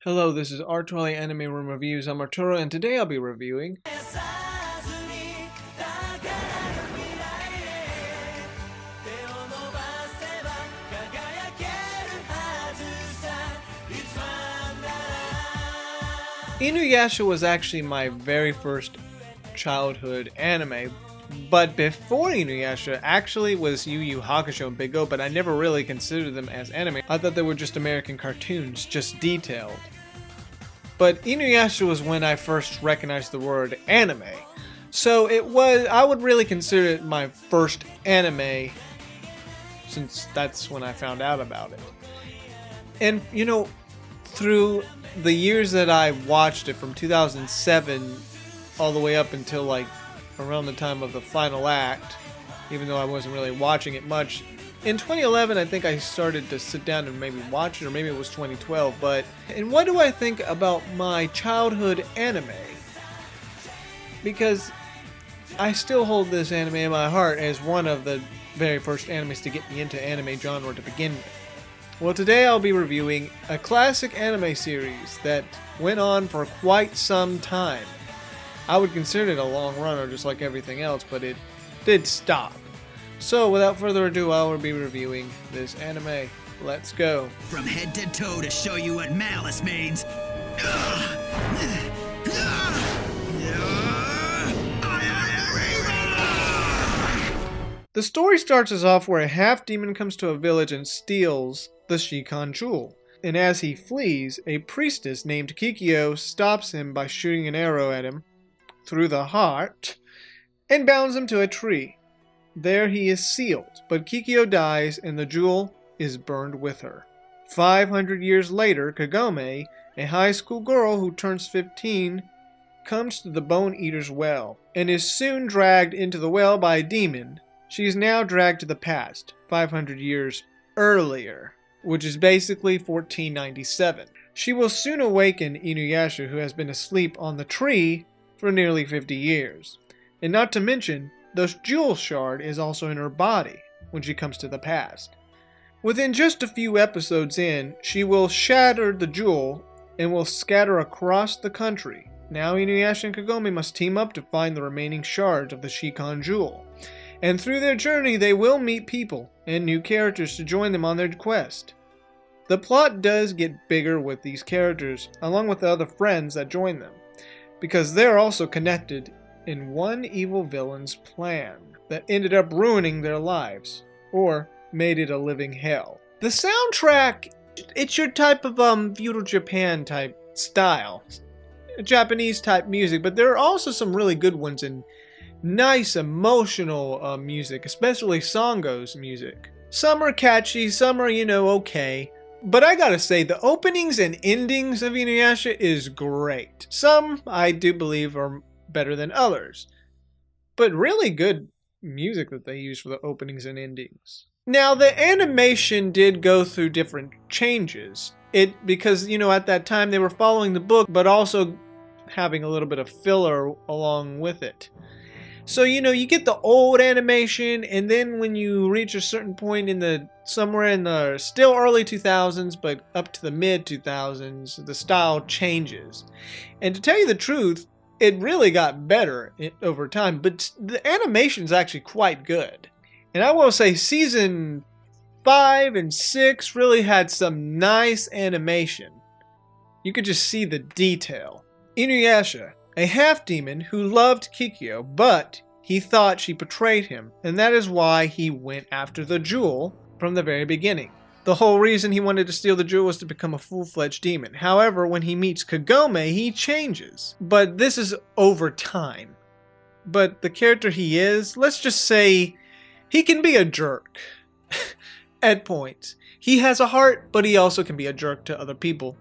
Hello, this is Arturelia Anime Room Reviews. I'm Arturo, and today I'll be reviewing Inuyasha. Was actually my very first childhood anime, but before Inuyasha actually was Yu Yu Hakusho and Big O, but I never really considered them as anime. I thought they were just American cartoons, just detailed. But Inuyasha was when I first recognized the word anime. So I would really consider it my first anime, since that's when I found out about it. And through the years that I watched it, from 2007 all the way up until like around the time of the final act, even though I wasn't really watching it much, in 2011, I think I started to sit down and maybe watch it, or maybe it was 2012, and what do I think about my childhood anime? Because I still hold this anime in my heart as one of the very first animes to get me into anime genre to begin with. Well, today I'll be reviewing a classic anime series that went on for quite some time. I would consider it a long runner, just like everything else, but it did stop. So, without further ado, I will be reviewing this anime. Let's go. From head to toe to show you what malice means. The story starts us off where a half-demon comes to a village and steals the Shikan jewel. And as he flees, a priestess named Kikyo stops him by shooting an arrow at him through the heart and bounds him to a tree. There he is sealed, but Kikyo dies and the jewel is burned with her. 500 years later, Kagome, a high school girl who turns 15, comes to the Bone Eater's well and is soon dragged into the well by a demon. She is now dragged to the past, 500 years earlier, which is basically 1497. She will soon awaken Inuyasha, who has been asleep on the tree for nearly 50 years. And not to mention, the jewel shard is also in her body when she comes to the past. Within just a few episodes in, she will shatter the jewel and will scatter across the country. Now Inuyasha and Kagome must team up to find the remaining shards of the Shikan jewel. And through their journey they will meet people and new characters to join them on their quest. The plot does get bigger with these characters, along with the other friends that join them, because they're also connected in one evil villain's plan that ended up ruining their lives, or made it a living hell. The soundtrack, it's your type of feudal Japan type style, Japanese type music, but there are also some really good ones and nice emotional music, especially Sango's music. Some are catchy, some are, okay. But I gotta say, the openings and endings of Inuyasha is great. Some, I do believe, are better than others, but really good music that they use for the openings and endings. Now, the animation did go through different changes. Because at that time they were following the book, but also having a little bit of filler along with it. So, you get the old animation, and then when you reach a certain point somewhere in the still early 2000s, but up to the mid 2000s, the style changes. And to tell you the truth, it really got better over time, but the animation is actually quite good. And I will say season 5 and 6 really had some nice animation. You could just see the detail. Inuyasha, a half-demon who loved Kikyo, but he thought she betrayed him, and that is why he went after the jewel from the very beginning. The whole reason he wanted to steal the jewel was to become a full-fledged demon. However, when he meets Kagome, he changes. But this is over time. But the character he is, let's just say, he can be a jerk at points. He has a heart, but he also can be a jerk to other people,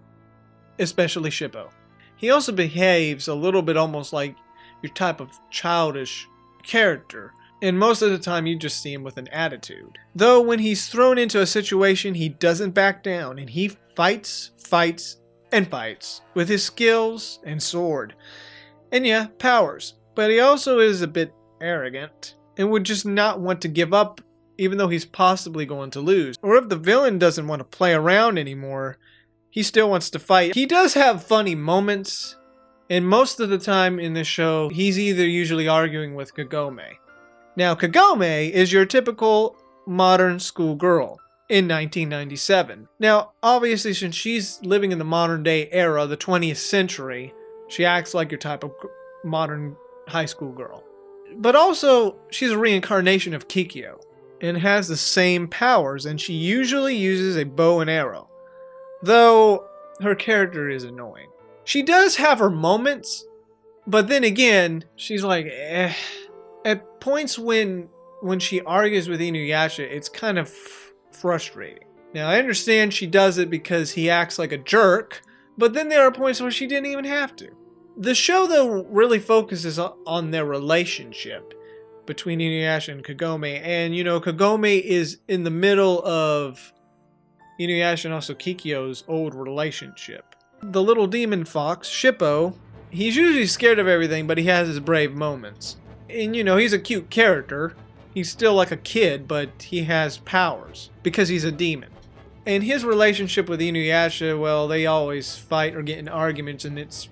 especially Shippo. He also behaves a little bit almost like your type of childish character, and most of the time you just see him with an attitude. Though when he's thrown into a situation, he doesn't back down, and he fights, and fights with his skills and sword. And yeah, powers. But he also is a bit arrogant, and would just not want to give up even though he's possibly going to lose. Or if the villain doesn't want to play around anymore, He still wants to fight. He does have funny moments, and most of the time in this show, he's either usually arguing with Kagome. Now, Kagome is your typical modern schoolgirl in 1997. Now, obviously, since she's living in the modern day era, the 20th century, she acts like your type of modern high school girl. But also, she's a reincarnation of Kikyo and has the same powers, and she usually uses a bow and arrow, though her character is annoying. She does have her moments, but then again, she's like, eh. At points when she argues with Inuyasha, it's kind of frustrating. Now, I understand she does it because he acts like a jerk, but then there are points where she didn't even have to. The show, though, really focuses on their relationship between Inuyasha and Kagome, and, you know, Kagome is in the middle of Inuyasha and also Kikyo's old relationship. The little demon fox, Shippo, he's usually scared of everything, but he has his brave moments. And, you know, he's a cute character. He's still like a kid, but he has powers because he's a demon. And his relationship with Inuyasha, well, they always fight or get in arguments, and it's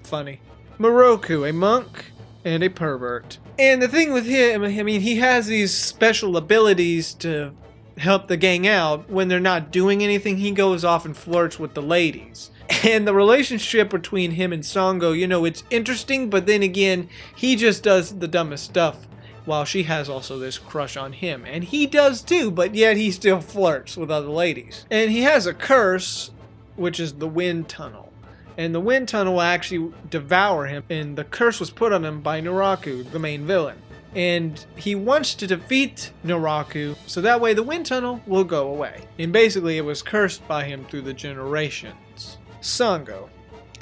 funny. Moroku, a monk and a pervert. And the thing with him, I mean, he has these special abilities to help the gang out. When they're not doing anything, he goes off and flirts with the ladies. And the relationship between him and Sango, you know, it's interesting, but then again, he just does the dumbest stuff while she has also this crush on him. And he does too, but yet he still flirts with other ladies. And he has a curse, which is the wind tunnel. And the wind tunnel will actually devour him, and the curse was put on him by Naraku, the main villain. And he wants to defeat Naraku, so that way the wind tunnel will go away. And basically it was cursed by him through the generations. Sango,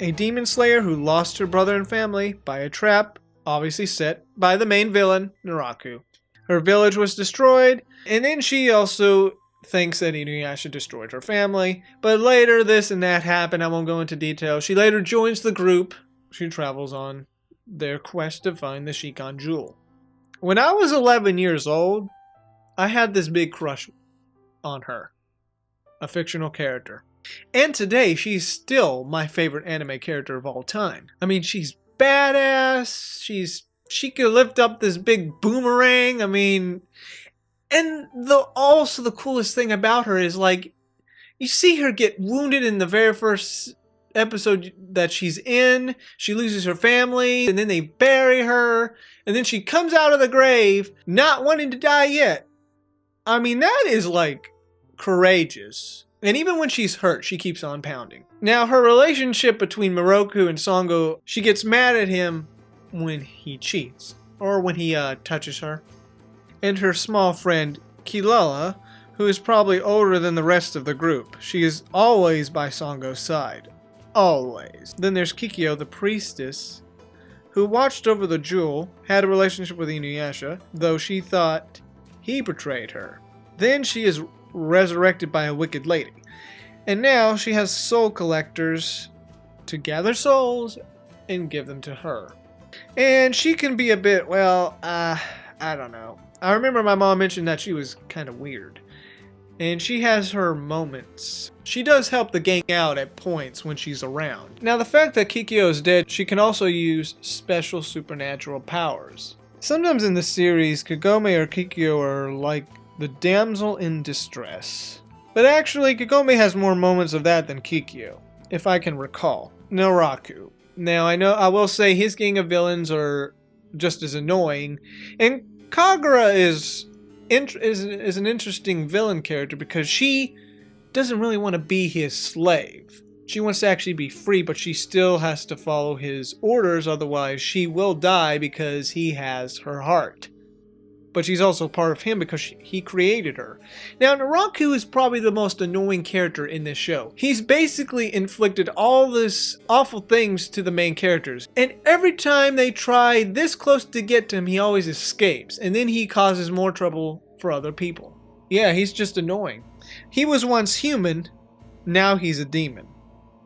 a demon slayer who lost her brother and family by a trap, obviously set by the main villain, Naraku. Her village was destroyed, and then she also thinks that Inuyasha destroyed her family. But later this and that happened, I won't go into detail. She later joins the group. She travels on their quest to find the Shikan Jewel. When I was 11 years old, I had this big crush on her, a fictional character. And today, she's still my favorite anime character of all time. I mean, she's badass. She could lift up this big boomerang. I mean, and also the coolest thing about her is, like, you see her get wounded in the very first episode that she's in. She loses her family, and then they bury her, and then she comes out of the grave not wanting to die yet. I mean, that is, like, courageous. And even when she's hurt, she keeps on pounding. Now, her relationship between Moroku and Sango, she gets mad at him when he cheats, or when he touches her. And her small friend, Kilala, who is probably older than the rest of the group. She is always by Sango's side. Always. Then there's Kikyo, the priestess, who watched over the jewel, had a relationship with Inuyasha, though she thought he betrayed her. Then she is resurrected by a wicked lady. And now she has soul collectors to gather souls and give them to her. And she can be a bit, well, I don't know. I remember my mom mentioned that she was kind of weird. And she has her moments. She does help the gang out at points when she's around. Now, the fact that Kikyo is dead, she can also use special supernatural powers. Sometimes in the series, Kagome or Kikyo are like the damsel in distress. But actually, Kagome has more moments of that than Kikyo, if I can recall. Naraku. Now, I will say his gang of villains are just as annoying, and Kagura is an interesting villain character because she doesn't really want to be his slave. She wants to actually be free, but she still has to follow his orders, otherwise she will die because he has her heart. But she's also part of him because he created her. Now, Naraku is probably the most annoying character in this show. He's basically inflicted all this awful things to the main characters. And every time they try this close to get to him, he always escapes. And then he causes more trouble for other people. Yeah, he's just annoying. He was once human, now he's a demon.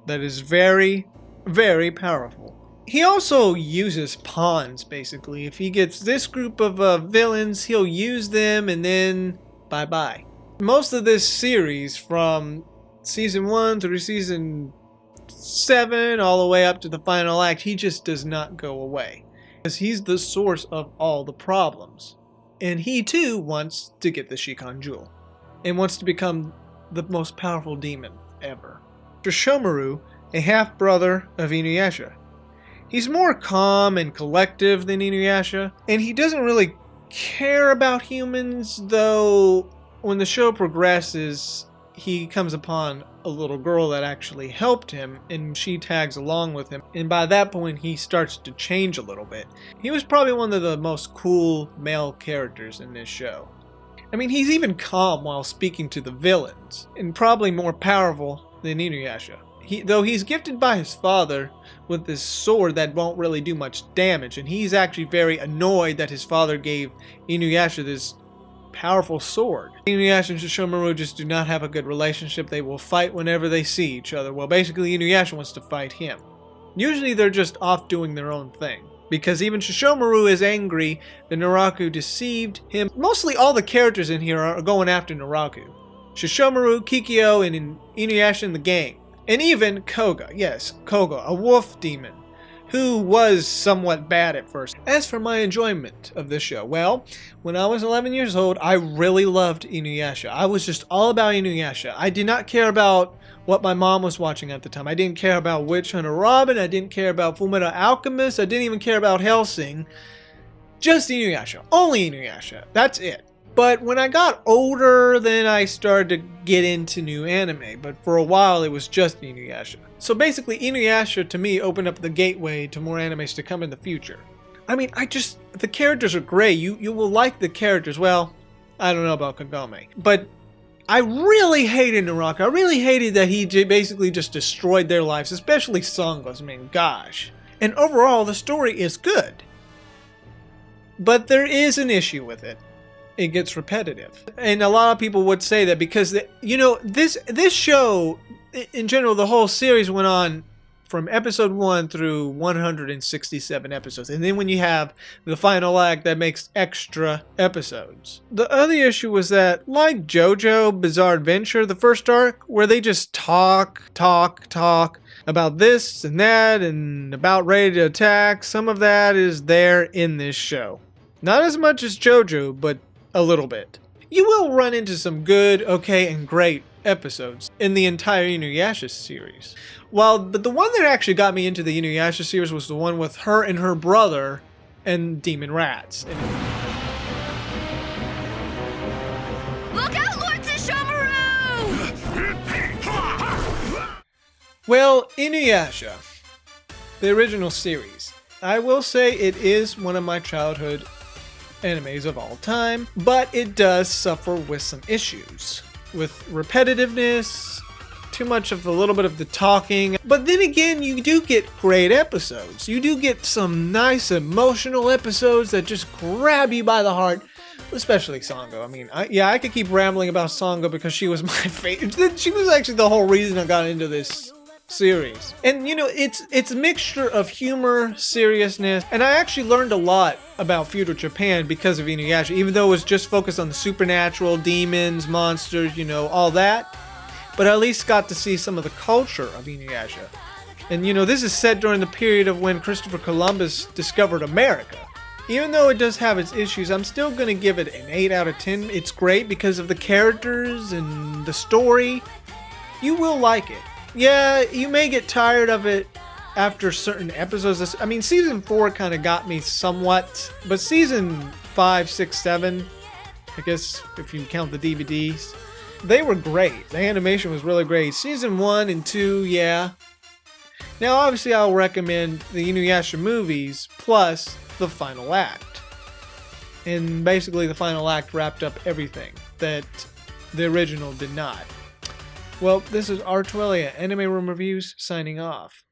That is very, very powerful. He also uses pawns, basically. If he gets this group of villains, he'll use them and then bye-bye. Most of this series, from season 1 through season 7, all the way up to the final act, he just does not go away. Because he's the source of all the problems. And he too wants to get the Shikan Jewel. And wants to become the most powerful demon ever. Shomaru, a half-brother of Inuyasha. He's more calm and collective than Inuyasha, and he doesn't really care about humans, though when the show progresses, he comes upon a little girl that actually helped him, and she tags along with him, and by that point he starts to change a little bit. He was probably one of the most cool male characters in this show. I mean, he's even calm while speaking to the villains, and probably more powerful than Inuyasha. Though he's gifted by his father with this sword that won't really do much damage, and he's actually very annoyed that his father gave Inuyasha this powerful sword. Inuyasha and Sesshomaru just do not have a good relationship. They will fight whenever they see each other. Well, basically Inuyasha wants to fight him. Usually they're just off doing their own thing, because even Sesshomaru is angry that Naraku deceived him. Mostly all the characters in here are going after Naraku. Sesshomaru, Kikyo, and Inuyasha and the gang. And even Koga, yes, Koga, a wolf demon, who was somewhat bad at first. As for my enjoyment of this show, well, when I was 11 years old, I really loved Inuyasha. I was just all about Inuyasha. I did not care about what my mom was watching at the time. I didn't care about Witch Hunter Robin. I didn't care about Fullmetal Alchemist. I didn't even care about Hellsing. Just Inuyasha. Only Inuyasha. That's it. But when I got older, then I started to get into new anime. But for a while, it was just Inuyasha. So basically, Inuyasha, to me, opened up the gateway to more animes to come in the future. I mean, the characters are great. You will like the characters. Well, I don't know about Kagome. But I really hated Naraku. I really hated that he basically just destroyed their lives, especially Sango's. I mean, gosh. And overall, the story is good. But there is an issue with it. It gets repetitive. And a lot of people would say that because, this show, in general, the whole series went on from episode 1 through 167 episodes. And then when you have the final act, that makes extra episodes. The other issue was that, like JoJo Bizarre Adventure, the first arc, where they just talk about this and that and about ready to attack, some of that is there in this show. Not as much as JoJo, but a little bit. You will run into some good, okay, and great episodes in the entire Inuyasha series. But the one that actually got me into the Inuyasha series was the one with her and her brother and demon rats. Look out, Lord Sesshomaru! Well, Inuyasha, the original series. I will say it is one of my childhood animes of all time, but it does suffer with some issues. With repetitiveness, too much of a little bit of the talking. But then again, you do get great episodes. You do get some nice emotional episodes that just grab you by the heart, especially Sango. I mean, I could keep rambling about Sango because she was my favorite. She was actually the whole reason I got into this series. And it's a mixture of humor, seriousness, and I actually learned a lot about feudal Japan because of Inuyasha, even though it was just focused on the supernatural, demons, monsters, all that. But I at least got to see some of the culture of Inuyasha. And this is set during the period of when Christopher Columbus discovered America. Even though it does have its issues, I'm still going to give it an 8 out of 10. It's great because of the characters and the story. You will like it. Yeah, you may get tired of it after certain episodes. I mean, season 4 kind of got me somewhat, but season 5, 6, 7, I guess if you count the DVDs, they were great. The animation was really great. Season 1 and 2, yeah. Now, obviously, I'll recommend the Inuyasha movies plus the final act. And basically, the final act wrapped up everything that the original did not. Well, this is Arturelia, Anime Room Reviews, signing off.